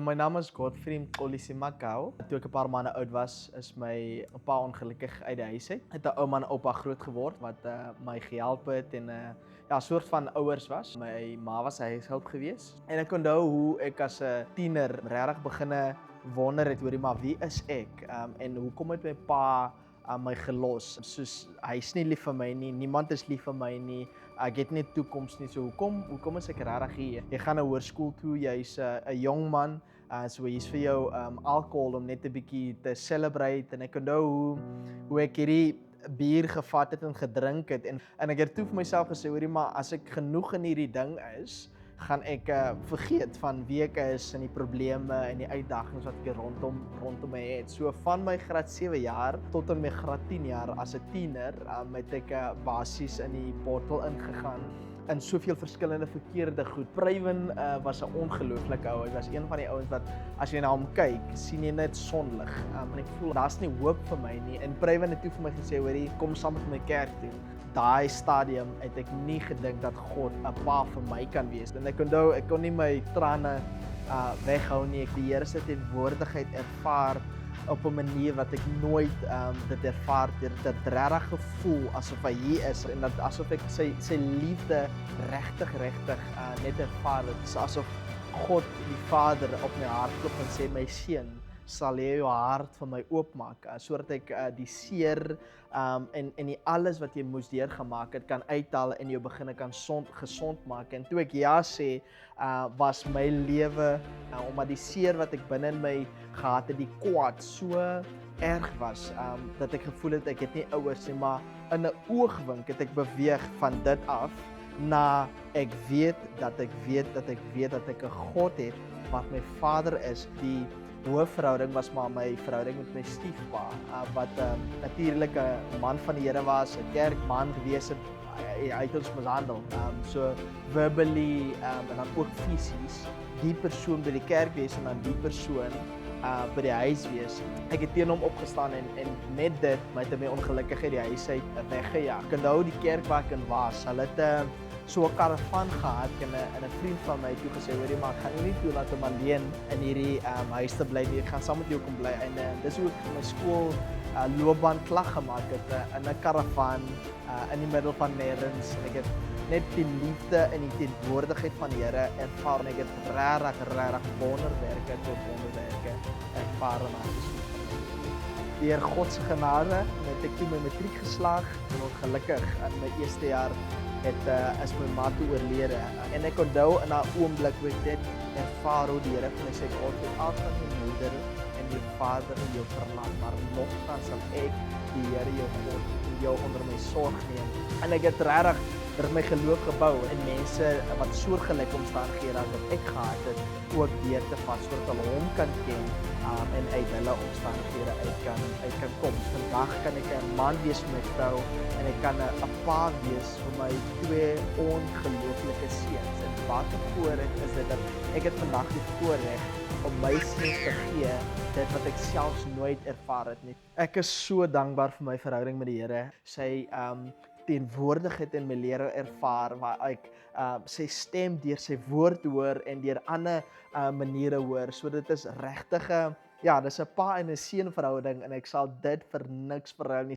My naam is Godfrey Mxolisi Makau. Toe ek 'n paar maande oud was, is my pa ongelukkig uit die huis uit. Het 'n ouma en oupa groot geword wat my gehelp het en ja, 'n soort van ouers was. My ma was huishulp gewees. En ek onthou hoe ek as 'n tiener regtig begine wonder het oor maar wie is ek? En hoekom het my pa my gelos? Soos hy's nie lief vir my nie, niemand is lief vir my nie. Ek het nie toekoms nie. So hoekom is ek regtig hier? Jy gaan na hoërskool toe, jy's 'n jong man. So hier's vir jou alkohol om net 'n bietjie te celebrate en ek onthou hoe ek hierdie bier gevat het en gedrink het en ek het toe vir myself gesê, hoorie maar as ek genoeg in hierdie ding is, gaan ek vergeet van wie ek is en die probleme en die uitdagings wat ek rondom my het. So van my graad 7 jaar tot en my graad 10 jaar as 'n tiener het ek basies in die portal ingegaan in soveel verskillende verkeerde goed. Prywen was 'n ongelooflike ou. Hy was een van die ouens wat as jy na hom kyk, sien jy net sonlig. En ek voel daar's nie hoop vir my nie. En Prywen het toe vir my gesê, hoorie, kom saam met my kerk toe. Daai stadium het ek nie gedink dat God 'n pa vir my kan wees. En ek onthou, ek kon nie my trane weghou nie. Ek die Here se teenwoordigheid ervaar op 'n manier wat ek nooit dit ervaar het. Dit regtig gevoel asof hy hier is en dat asof ek sy liefde regtig net ervaar het. So asof God die Vader op my hart klop en sê, my seun, sal jy jou hart vir my oopmaak sodat ek die seer en die alles wat jy moes deurgemaak het kan uithaal en jou beginne kan gesond maak. En toe ek ja sê, was my lewe omdat die seer wat ek binne in my gehad het, die kwaad so erg was dat ek gevoel het ek het nie ouers nie, maar in 'n oogwink het ek beweeg van dit af na ek weet dat ek ek 'n God het wat my Vader is. Die hoofverhouding was maar my verhouding met my stiefpa wat natuurlik 'n man van die Here was, 'n kerkman gewees het. Hy het ons mishandel, so verbally en dan ook fisies. Die persoon by die kerk wees en dan die persoon by die huis wees. Ek het teen hom opgestaan en met dit het my ongelukkig uit die huis uit weggejaag. Ek onthou die kerk waar ek in was, hulle het so 'n karavan gehad en 'n vriend van my toe gesê, hoorie maar ek gaan jou nie toelaat om alleen in hierdie huis te bly nie. Ek gaan saam met jou kom bly. En dis hoe ek my skool loopbaan klaar gemaak het in 'n karavan in die middel van nêrens. Ek het net die liefde en die teenwoordigheid van die Here ervaar en ek het regtig wonderwerke ervaar en deur God se genade het ek toe my matriek geslaag en ongelukkig in my eerste jaar is my ma toe oorlede. En ek onthou in 'n oomblik hoe ek dit ervaar hoe die Here vir my sê, God het altyd jou moeder en jou vader en jou verlaat, maar nogtans sal ek die Here jou God jou onder my sorg neem. En ek het regtig my geloof gebou en mense wat soortgelyke omstandighede as wat ek gehad het, ook deur te vat sodat hulle hom kan ken en uit hulle omstandighede uit kan kom. Vandag kan ek 'n man wees vir my vrou en ek kan 'n pa wees vir my 2 ongelooflike seuns. En wat 'n voorreg is dit dat ek het vandag die voorreg om my seuns te gee dit wat ek selfs nooit ervaar het nie. Ek is so dankbaar vir my verhouding met die Here. Sy teenwoordigheid in my lewe ervaar waar ek sy stem deur sy woord hoor en deur ander maniere hoor. So dit is regtig dis 'n pa en 'n seun verhouding en ek sal dit vir niks verruil nie.